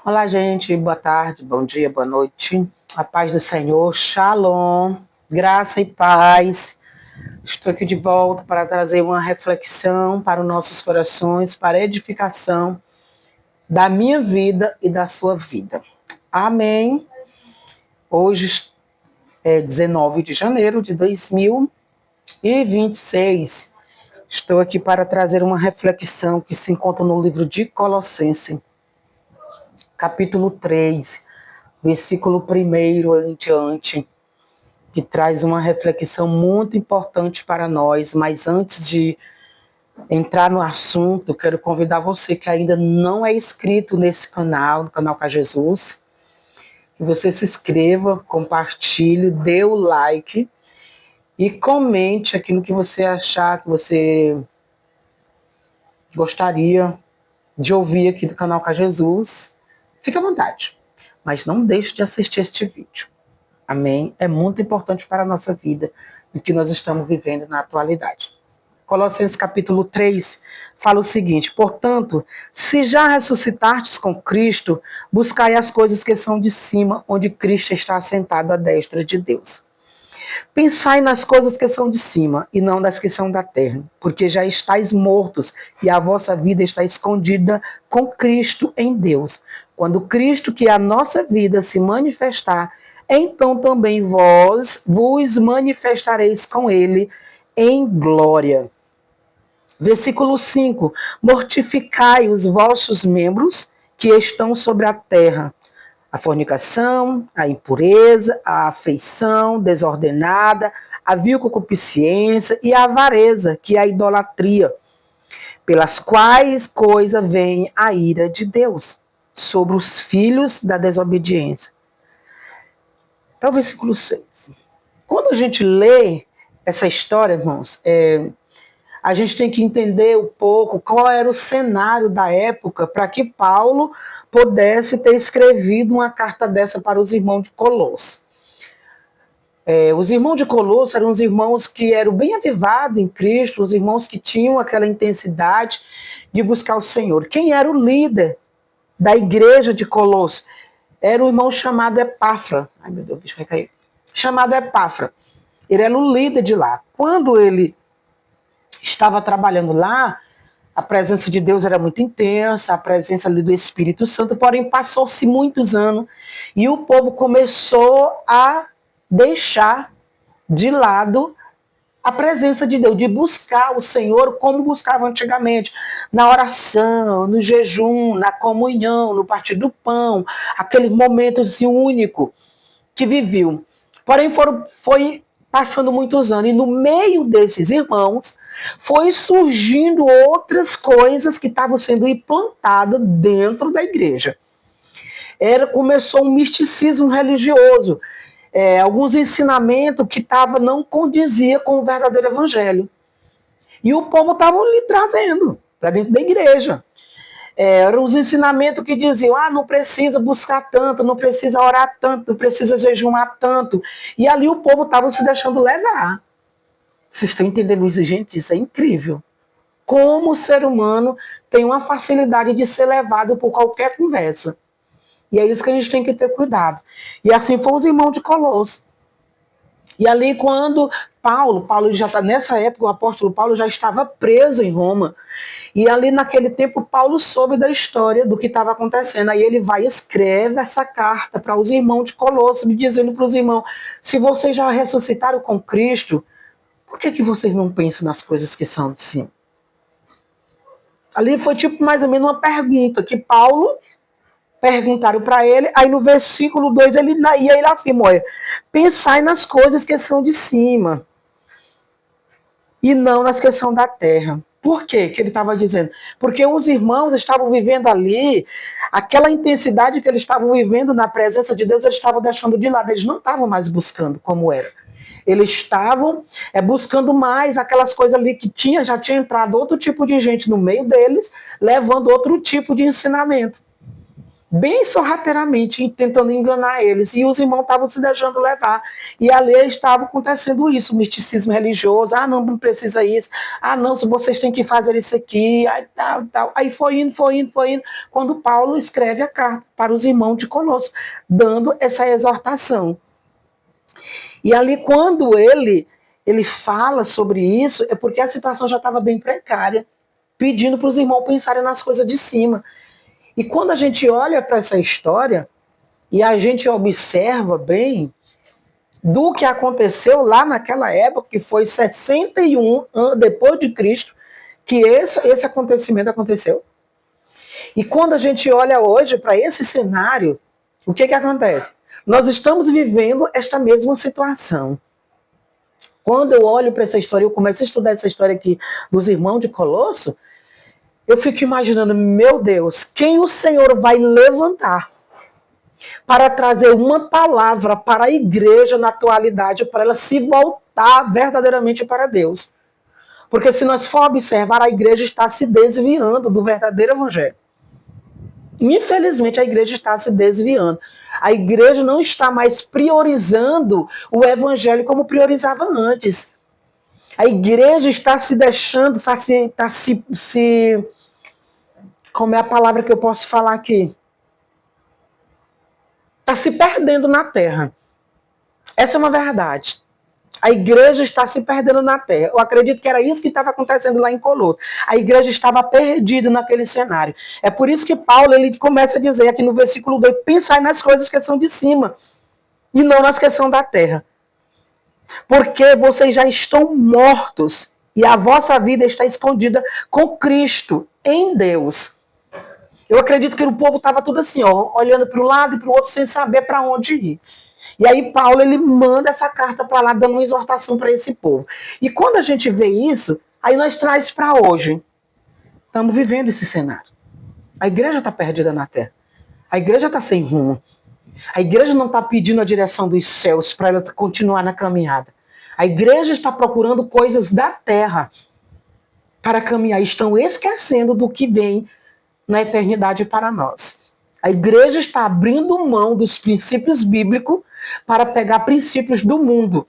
Olá, gente. Boa tarde, bom dia, boa noite. A paz do Senhor, Shalom, graça e paz. Estou aqui de volta para trazer uma reflexão para os nossos corações, para a edificação da minha vida e da sua vida. Amém. Hoje é 19 de janeiro de 2026. Estou aqui para trazer uma reflexão que se encontra no livro de Colossenses, capítulo 3, versículo 1 em diante, que traz uma reflexão muito importante para nós. Mas antes de entrar no assunto, quero convidar você que ainda não é inscrito nesse canal, no canal Com Jesus, que você se inscreva, compartilhe, dê o like e comente aquilo que você achar, que você gostaria de ouvir aqui do canal Com Jesus. Fique à vontade, mas não deixe de assistir este vídeo. Amém? É muito importante para a nossa vida, o que nós estamos vivendo na atualidade. Colossenses capítulo 3 fala o seguinte: portanto, se já ressuscitastes com Cristo, buscai as coisas que são de cima, onde Cristo está assentado à destra de Deus. Pensai nas coisas que são de cima, e não das que são da terra, porque já estáis mortos, e a vossa vida está escondida com Cristo em Deus. Quando Cristo, que é a nossa vida, se manifestar, então também vós vos manifestareis com ele em glória. Versículo 5: mortificai os vossos membros que estão sobre a terra: a fornicação, a impureza, a afeição desordenada, a vil concupiscência e a avareza, que é a idolatria, pelas quais coisa vem a ira de Deus sobre os filhos da desobediência. Então, versículo 6. Quando a gente lê essa história, irmãos, a gente tem que entender um pouco qual era o cenário da época para que Paulo pudesse ter escrevido uma carta dessa para os irmãos de Colosso. Os irmãos de Colosso eram os irmãos que eram bem avivados em Cristo, os irmãos que tinham aquela intensidade de buscar o Senhor. Quem era o líder da igreja de Colosso? Era um irmão chamado Epáfra. Ai, meu Deus, o bicho vai cair. Chamado Epáfra. Ele era o líder de lá. Quando ele estava trabalhando lá, a presença de Deus era muito intensa, a presença ali do Espírito Santo, porém passou-se muitos anos e o povo começou a deixar de lado a presença de Deus, de buscar o Senhor como buscava antigamente, na oração, no jejum, na comunhão, no partir do pão, aquele momento assim, único que viviam. Porém, foi passando muitos anos, e no meio desses irmãos, foi surgindo outras coisas que estavam sendo implantadas dentro da igreja. Começou um misticismo religioso, alguns ensinamentos que não condizia com o verdadeiro evangelho. E o povo estava lhe trazendo para dentro da igreja. Eram os ensinamentos que diziam: não precisa buscar tanto, não precisa orar tanto, não precisa jejuar tanto. E ali o povo estava se deixando levar. Vocês estão entendendo isso, gente? Isso é incrível. Como o ser humano tem uma facilidade de ser levado por qualquer conversa. E é isso que a gente tem que ter cuidado. E assim foram os irmãos de Colosso. E ali quando Paulo já está nessa época, o apóstolo Paulo já estava preso em Roma. E ali naquele tempo Paulo soube da história do que estava acontecendo. Aí ele vai e escreve essa carta para os irmãos de Colosso, dizendo para os irmãos: se vocês já ressuscitaram com Cristo, por que vocês não pensam nas coisas que são de cima? Ali foi tipo mais ou menos uma pergunta que Paulo perguntaram para ele, aí no versículo 2 ele afirma: olha, pensai nas coisas que são de cima e não nas que são da terra. Por quê que ele estava dizendo? Porque os irmãos estavam vivendo ali, aquela intensidade que eles estavam vivendo na presença de Deus, eles estavam deixando de lado, eles não estavam mais buscando como era. Eles estavam buscando mais aquelas coisas ali que já tinha entrado outro tipo de gente no meio deles, levando outro tipo de ensinamento. bem sorrateiramente, tentando enganar eles. E os irmãos estavam se deixando levar. E ali estava acontecendo isso, o misticismo religioso. Ah, não, não precisa isso. Ah, não, vocês têm que fazer isso aqui. Aí, tal, tal. Aí foi indo, foi indo, foi indo. Quando Paulo escreve a carta para os irmãos de Colosso, dando essa exortação. E ali, quando ele fala sobre isso, é porque a situação já estava bem precária, pedindo para os irmãos pensarem nas coisas de cima. E quando a gente olha para essa história e a gente observa bem do que aconteceu lá naquela época, que foi 61 anos depois de Cristo, que esse acontecimento aconteceu. E quando a gente olha hoje para esse cenário, o que acontece? Nós estamos vivendo esta mesma situação. Quando eu olho para essa história, eu começo a estudar essa história aqui dos irmãos de Colosso, eu fico imaginando, meu Deus, quem o Senhor vai levantar para trazer uma palavra para a igreja na atualidade, para ela se voltar verdadeiramente para Deus. Porque se nós for observar, a igreja está se desviando do verdadeiro evangelho. Infelizmente, a igreja está se desviando. A igreja não está mais priorizando o evangelho como priorizava antes. A igreja está se deixando, como é a palavra que eu posso falar aqui? Está se perdendo na terra. Essa é uma verdade. A igreja está se perdendo na terra. Eu acredito que era isso que estava acontecendo lá em Colosso. A igreja estava perdida naquele cenário. É por isso que Paulo ele começa a dizer aqui no versículo 2, pensai nas coisas que são de cima e não nas que são da terra. Porque vocês já estão mortos e a vossa vida está escondida com Cristo em Deus. Eu acredito que o povo estava tudo assim, ó, olhando para um lado e para o outro sem saber para onde ir. E aí Paulo ele manda essa carta para lá, dando uma exortação para esse povo. E quando a gente vê isso, aí nós traz para hoje. Estamos vivendo esse cenário. A igreja está perdida na terra. A igreja está sem rumo. A igreja não está pedindo a direção dos céus para ela continuar na caminhada. A igreja está procurando coisas da terra para caminhar. Estão esquecendo do que vem na eternidade para nós. A igreja está abrindo mão dos princípios bíblicos para pegar princípios do mundo.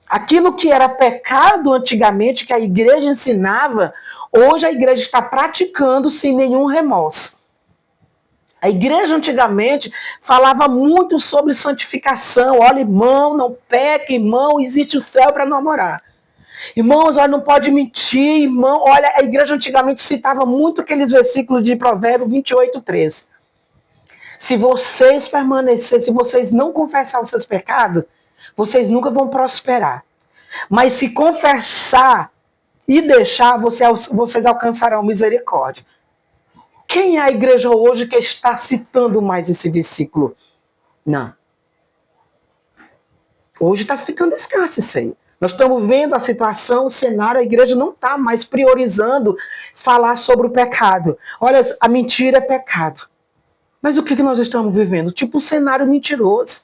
Aquilo que era pecado antigamente, que a igreja ensinava, hoje a igreja está praticando sem nenhum remorso. A igreja antigamente falava muito sobre santificação. Olha, irmão, não peque, irmão, existe o céu para namorar. Irmãos, olha, não pode mentir, irmão. Olha, a igreja antigamente citava muito aqueles versículos de Provérbios 28:13. Se vocês permanecerem, se vocês não confessar os seus pecados, vocês nunca vão prosperar. Mas se confessar e deixar, vocês alcançarão misericórdia. Quem é a igreja hoje que está citando mais esse versículo? Não. Hoje está ficando escasso isso aí. Nós estamos vendo a situação, o cenário, a igreja não está mais priorizando falar sobre o pecado. Olha, a mentira é pecado. Mas o que nós estamos vivendo? Tipo um cenário mentiroso.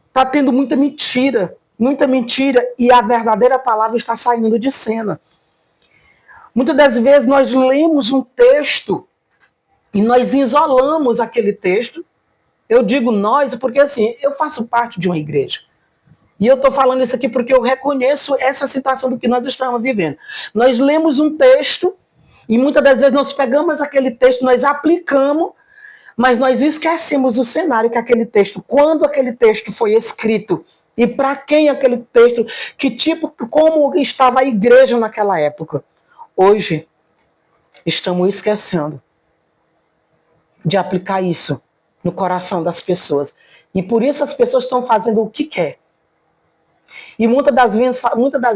Está tendo muita mentira, e a verdadeira palavra está saindo de cena. Muitas das vezes nós lemos um texto e nós isolamos aquele texto. Eu digo nós porque assim, eu faço parte de uma igreja. E eu estou falando isso aqui porque eu reconheço essa situação do que nós estamos vivendo. Nós lemos um texto e muitas das vezes nós pegamos aquele texto, nós aplicamos, mas nós esquecemos o cenário que aquele texto, quando aquele texto foi escrito e para quem aquele texto, que tipo, como estava a igreja naquela época. Hoje, estamos esquecendo de aplicar isso no coração das pessoas. E por isso as pessoas estão fazendo o que quer. E muitas das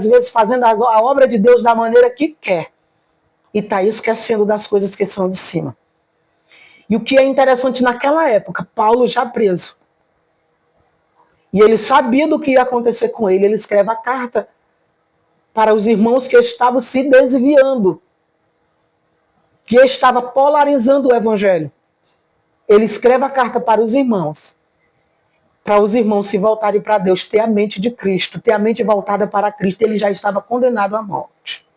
vezes fazendo a obra de Deus da maneira que quer. E está esquecendo das coisas que são de cima. E o que é interessante naquela época, Paulo já preso. E ele sabia do que ia acontecer com ele. Ele escreve a carta para os irmãos que estavam se desviando, que estava polarizando o evangelho. Ele escreve a carta para os irmãos se voltarem para Deus, ter a mente de Cristo, ter a mente voltada para Cristo. Ele já estava condenado à morte.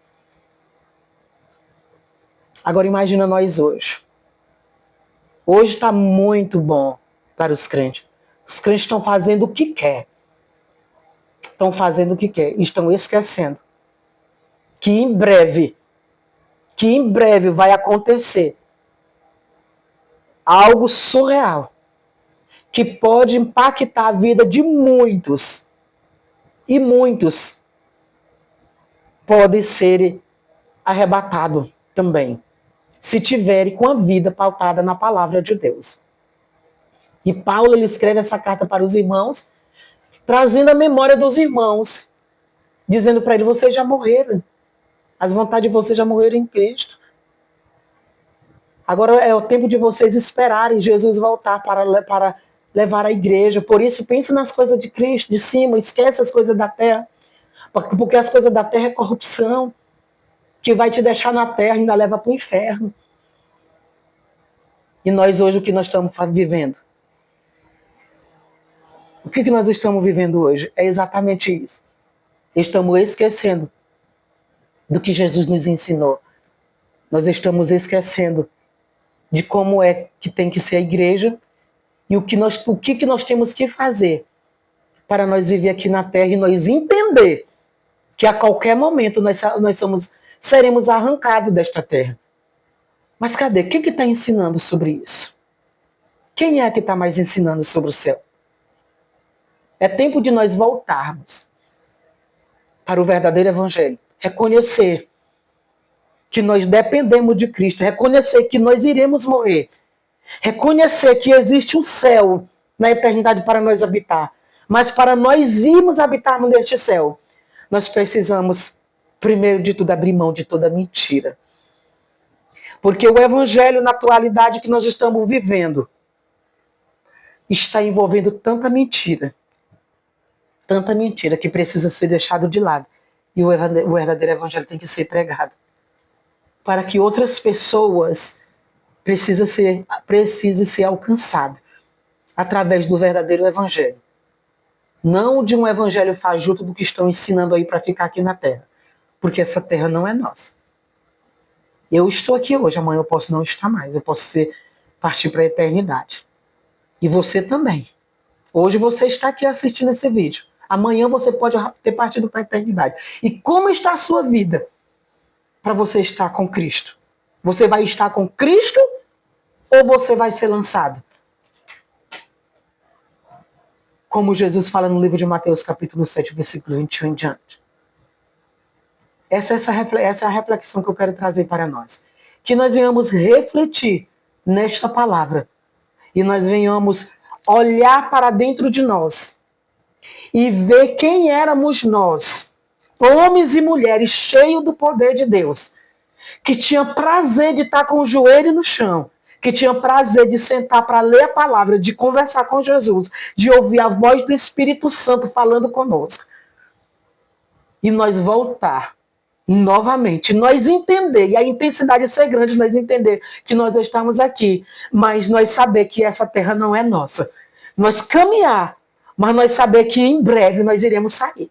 Agora imagina nós hoje. Hoje está muito bom para os crentes. Os crentes estão fazendo o que quer. Estão fazendo o que quer. Estão esquecendo que em breve vai acontecer algo surreal que pode impactar a vida de muitos. E muitos podem ser arrebatados também, se tiverem com a vida pautada na palavra de Deus. E Paulo ele escreve essa carta para os irmãos, trazendo a memória dos irmãos, dizendo para eles: vocês já morreram, as vontades de vocês já morreram em Cristo. Agora é o tempo de vocês esperarem Jesus voltar para levar a igreja. Por isso, pense nas coisas de Cristo, de cima, esquece as coisas da terra, porque as coisas da terra é corrupção, que vai te deixar na terra e ainda leva para o inferno. E nós hoje, o que nós estamos vivendo? O que nós estamos vivendo hoje? É exatamente isso. Estamos esquecendo do que Jesus nos ensinou. Nós estamos esquecendo de como é que tem que ser a igreja e o que nós temos que fazer para nós viver aqui na terra e nós entender que a qualquer momento nós seremos arrancados desta terra. Mas cadê? Quem que está ensinando sobre isso? Quem é que está mais ensinando sobre o céu? É tempo de nós voltarmos para o verdadeiro evangelho. Reconhecer que nós dependemos de Cristo. Reconhecer que nós iremos morrer. Reconhecer que existe um céu na eternidade para nós habitar. Mas para nós irmos habitarmos neste céu, nós precisamos, primeiro de tudo, abrir mão de toda mentira. Porque o evangelho, na atualidade que nós estamos vivendo, está envolvendo tanta mentira que precisa ser deixado de lado. E o verdadeiro evangelho tem que ser pregado. Para que outras pessoas precisem ser alcançadas através do verdadeiro evangelho. Não de um evangelho fajuto do que estão ensinando aí para ficar aqui na terra. Porque essa terra não é nossa. Eu estou aqui hoje, amanhã eu posso não estar mais. Eu posso partir para a eternidade. E você também. Hoje você está aqui assistindo esse vídeo. Amanhã você pode ter partido para a eternidade. E como está a sua vida para você estar com Cristo? Você vai estar com Cristo ou você vai ser lançado? Como Jesus fala no livro de Mateus, capítulo 7, versículo 21 em diante. Essa é a reflexão que eu quero trazer para nós. Que nós venhamos refletir nesta palavra. E nós venhamos olhar para dentro de nós. E ver quem éramos nós. Homens e mulheres cheios do poder de Deus. Que tinha prazer de estar com o joelho no chão. Que tinha prazer de sentar para ler a palavra, de conversar com Jesus, de ouvir a voz do Espírito Santo falando conosco. E nós voltar novamente, nós entender, e a intensidade ser grande, nós entender que nós estamos aqui, mas nós saber que essa terra não é nossa. Nós caminhar, mas nós saber que em breve nós iremos sair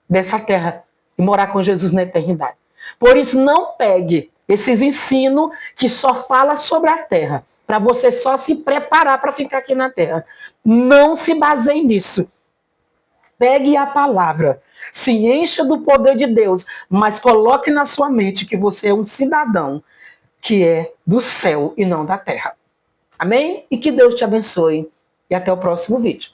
dessa terra e morar com Jesus na eternidade. Por isso, não pegue esses ensinos que só falam sobre a terra, para você só se preparar para ficar aqui na terra. Não se baseie nisso. Pegue a palavra, se encha do poder de Deus, mas coloque na sua mente que você é um cidadão que é do céu e não da terra. Amém? E que Deus te abençoe. E até o próximo vídeo.